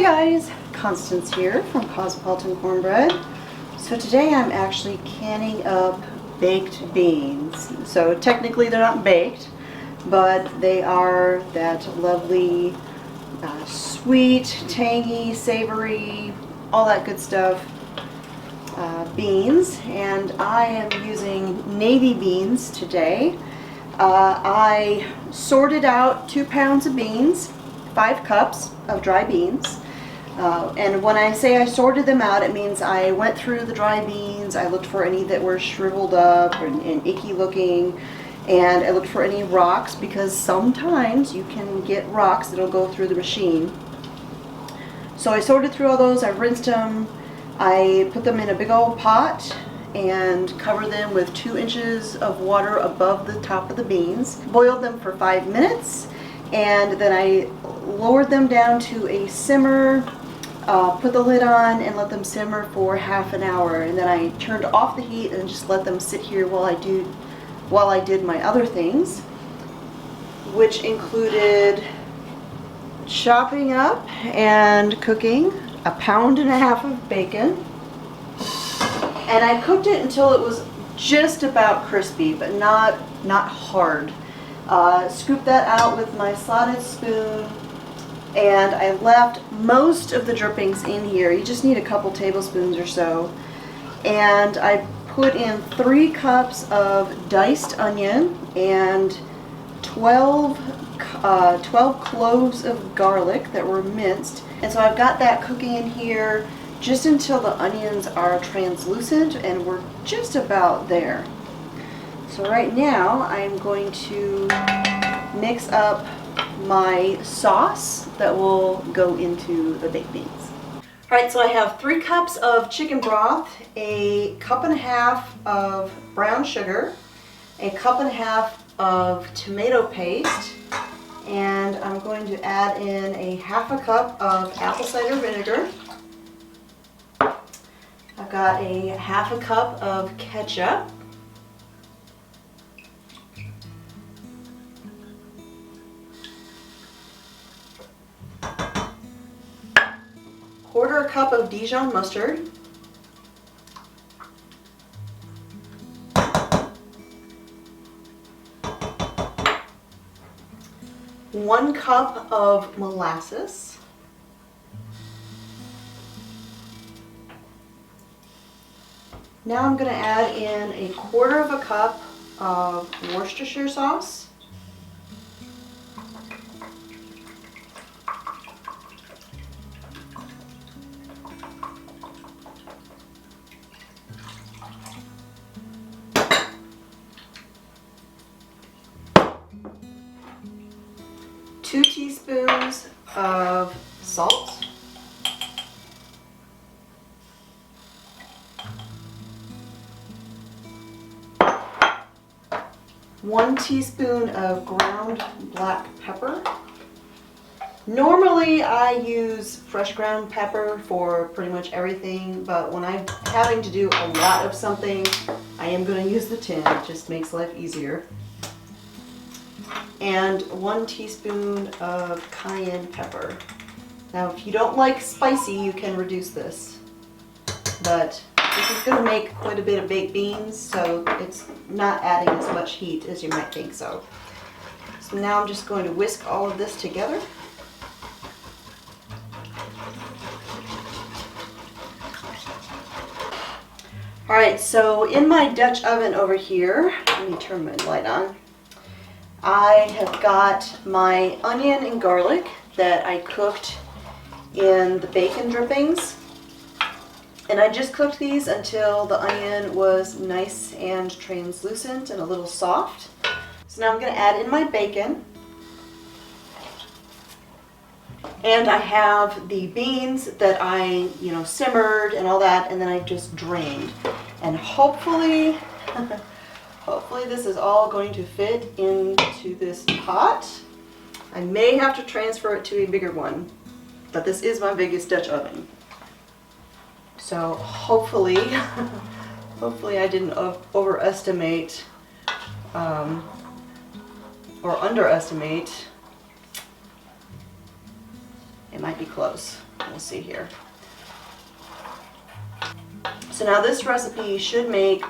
guys, Constance here from Cosmopolitan Cornbread. So today I'm actually canning up baked beans. So technically they're not baked, but they are that lovely, sweet, tangy, savory, all that good stuff beans. And I am using navy beans today. I sorted out 2 pounds of beans, 5 cups of dry beans. And when I say I sorted them out, it means I went through the dry beans, I looked for any that were shriveled up and icky looking, and I looked for any rocks, because sometimes you can get rocks that'll go through the machine. So I sorted through all those, I rinsed them, I put them in a big old pot and covered them with 2 inches of water above the top of the beans. Boiled them for 5 minutes, and then I lowered them down to a simmer, put the lid on and let them simmer for half an hour, and then I turned off the heat and just let them sit here while I did my other things, which included chopping up and cooking 1.5 pounds of bacon. And I cooked it until it was just about crispy, but not hard. Scooped that out with my slotted spoon, and I left most of the drippings in here. You just need a couple tablespoons or so. And I put in 3 cups of diced onion and 12 cloves of garlic that were minced. And so I've got that cooking in here just until the onions are translucent, and we're just about there. So right now I'm going to mix up my sauce that will go into the baked beans. Alright, so I have 3 cups of chicken broth, 1.5 cups of brown sugar, 1.5 cups of tomato paste, and I'm going to add in 1/2 cup of apple cider vinegar. I've got 1/2 cup of ketchup, quarter cup of Dijon mustard, one cup of molasses, now I'm going to add in 1/4 cup of Worcestershire sauce, two teaspoons of salt, 1 teaspoon of ground black pepper. Normally I use fresh ground pepper for pretty much everything, but when I'm having to do a lot of something, I am going to use the tin. It just makes life easier. And 1 teaspoon of cayenne pepper. Now if you don't like spicy, you can reduce this, but this is going to make quite a bit of baked beans, so it's not adding as much heat as you might think so. So now I'm just going to whisk all of this together. Alright, so in my Dutch oven over here, let me turn my light on, I have got my onion and garlic that I cooked in the bacon drippings. And I just cooked these until the onion was nice and translucent and a little soft. So now I'm going to add in my bacon. And I have the beans that I, simmered and all that, and then I just drained. And hopefully, hopefully this is all going to fit into this pot. I may have to transfer it to a bigger one, but this is my biggest Dutch oven. So hopefully, hopefully I didn't overestimate or underestimate. It might be close. We'll see here. So now this recipe should make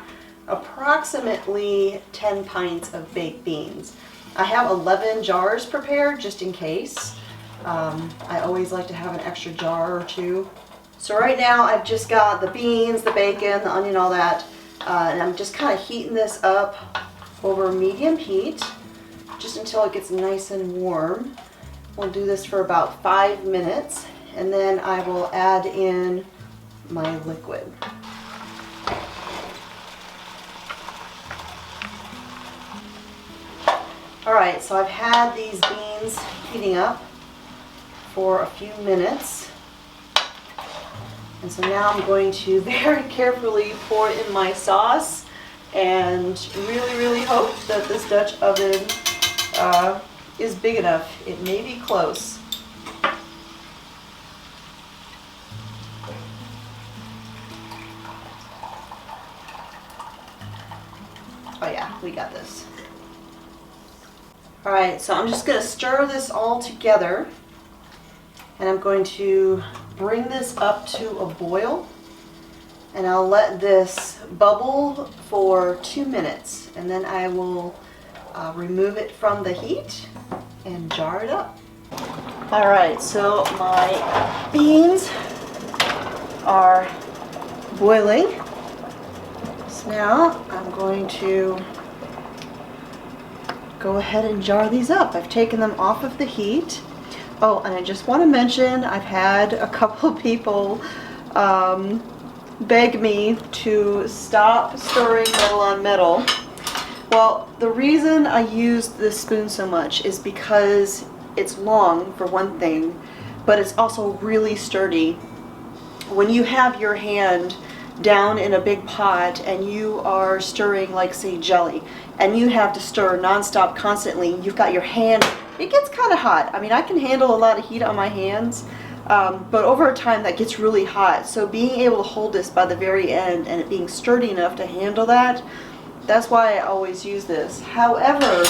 approximately 10 pints of baked beans. I have 11 jars prepared just in case. I always like to have an extra jar or two. So right now I've just got the beans, the bacon, the onion, all that, and I'm just kind of heating this up over medium heat just until it gets nice and warm. We'll do this for about 5 minutes, and then I will add in my liquid. Alright, so I've had these beans heating up for a few minutes. And so now I'm going to very carefully pour in my sauce and really hope that this Dutch oven is big enough. It may be close. Oh yeah, we got this. Alright, so I'm just going to stir this all together, and I'm going to bring this up to a boil, and I'll let this bubble for 2 minutes, and then I will remove it from the heat and jar it up. Alright, so my beans are boiling. So now I'm going to go ahead and jar these up. I've taken them off of the heat. Oh, and I just want to mention I've had a couple of people beg me to stop stirring metal on metal. Well, the reason I use this spoon so much is because it's long, for one thing, but it's also really sturdy. When you have your hand down in a big pot and you are stirring, like, say, jelly, and you have to stir nonstop constantly, you've got your hand, it gets kind of hot. I mean, I can handle a lot of heat on my hands, but over time that gets really hot. So being able to hold this by the very end and it being sturdy enough to handle that, that's why I always use this. However,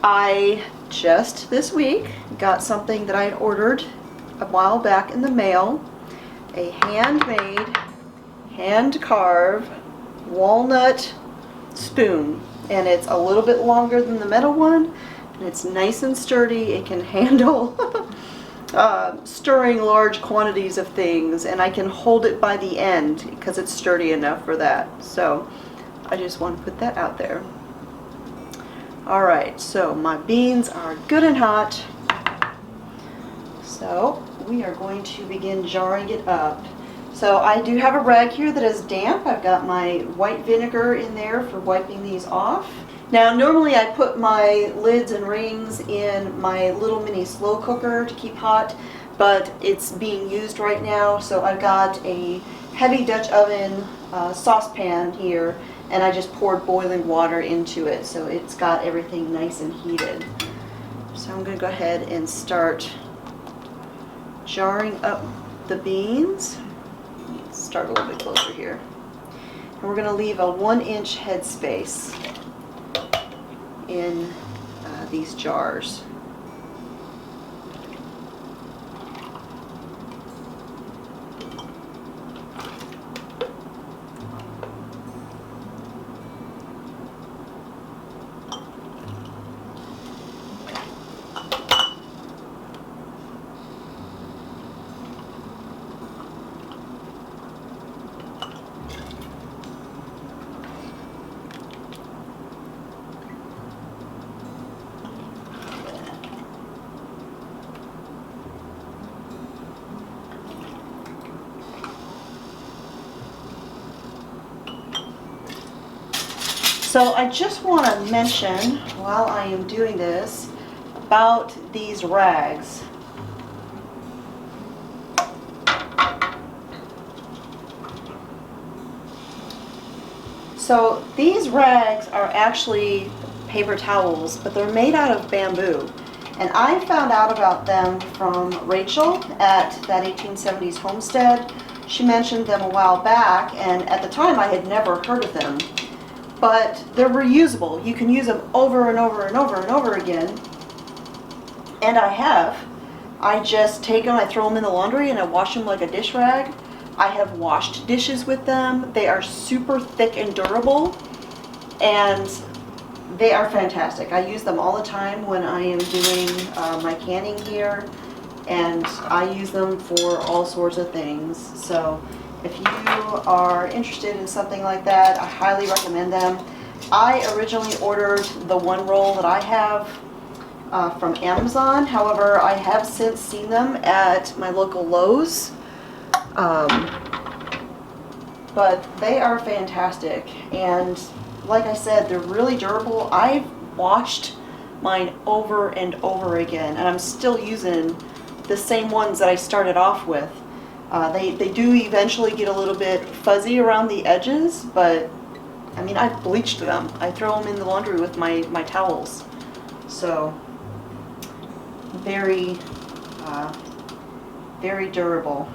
I just this week got something that I had ordered a while back in the mail, a handmade, hand-carved walnut spoon, and it's a little bit longer than the metal one, and it's nice and sturdy. It can handle stirring large quantities of things, and I can hold it by the end because it's sturdy enough for that. So I just want to put that out there. Alright, so my beans are good and hot, so we are going to begin jarring it up. So I do have a rag here that is damp. I've got my white vinegar in there for wiping these off. Now normally I put my lids and rings in my little mini slow cooker to keep hot, but it's being used right now, so I've got a heavy Dutch oven saucepan here, and I just poured boiling water into it, so it's got everything nice and heated. So I'm going to go ahead and start jarring up the beans. Start a little bit closer here. And we're going to leave a 1-inch headspace in these jars. So I just want to mention, while I am doing this, about these rags. So these rags are actually paper towels, but they're made out of bamboo. And I found out about them from Rachel at that 1870s homestead. She mentioned them a while back, and at the time I had never heard of them. But they're reusable. You can use them over and over and over and over again. And I have. I just take them, I throw them in the laundry, and I wash them like a dish rag. I have washed dishes with them. They are super thick and durable, and they are fantastic. I use them all the time when I am doing my canning here, and I use them for all sorts of things. So if you are interested in something like that, I highly recommend them. I originally ordered the one roll that I have from Amazon. However, I have since seen them at my local Lowe's. But they are fantastic, and like I said, they're really durable. I've washed mine over and over again, and I'm still using the same ones that I started off with. They do eventually get a little bit fuzzy around the edges, but I mean, I've bleached them. I throw them in the laundry with my towels. So very, very durable.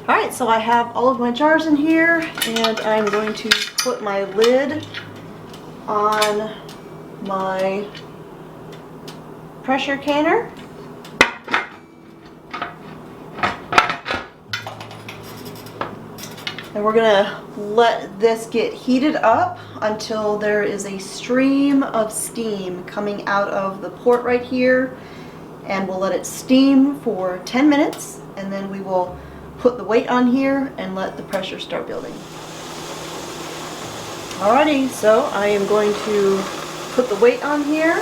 Alright, so I have all of my jars in here, and I'm going to put my lid on my pressure canner. And we're gonna let this get heated up until there is a stream of steam coming out of the port right here. And we'll let it steam for 10 minutes, and then we will put the weight on here and let the pressure start building. Alrighty, so I am going to put the weight on here.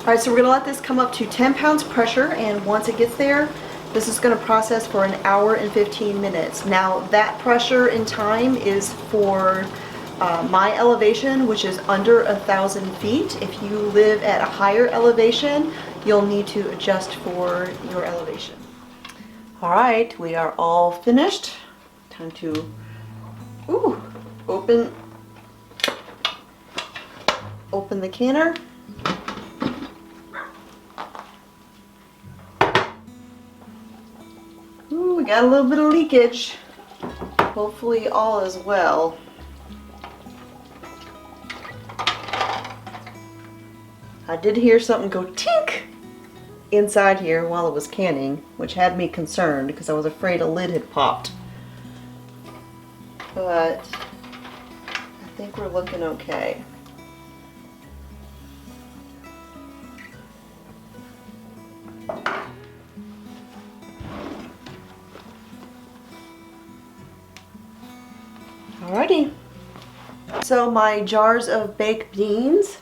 Alright, so we're going to let this come up to 10 pounds pressure, and once it gets there, this is going to process for 1 hour and 15 minutes. Now that pressure in time is for my elevation, which is under 1,000 feet. If you live at a higher elevation, you'll need to adjust for your elevation. Alright, we are all finished. Time to open the canner. Ooh, we got a little bit of leakage. Hopefully all is well. I did hear something go tink inside here while it was canning, which had me concerned because I was afraid a lid had popped. But I think we're looking okay. Alrighty. So my jars of baked beans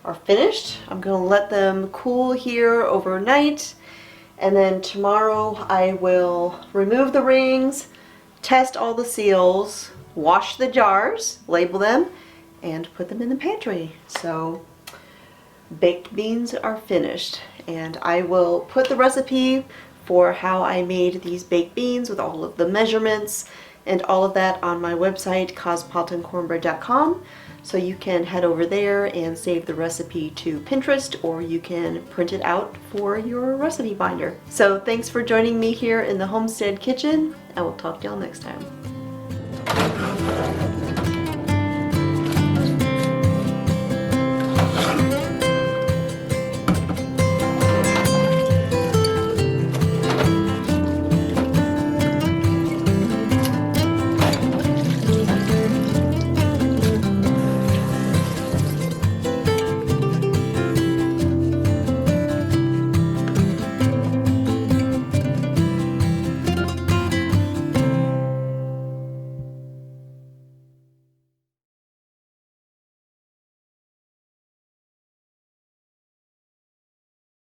are finished. I'm going to let them cool here overnight, and then tomorrow I will remove the rings, test all the seals, wash the jars, label them, and put them in the pantry. So baked beans are finished, and I will put the recipe for how I made these baked beans with all of the measurements and all of that on my website, cosmopolitancornbread.com. So you can head over there and save the recipe to Pinterest, or you can print it out for your recipe binder. So thanks for joining me here in the homestead kitchen, and we'll talk to y'all next time.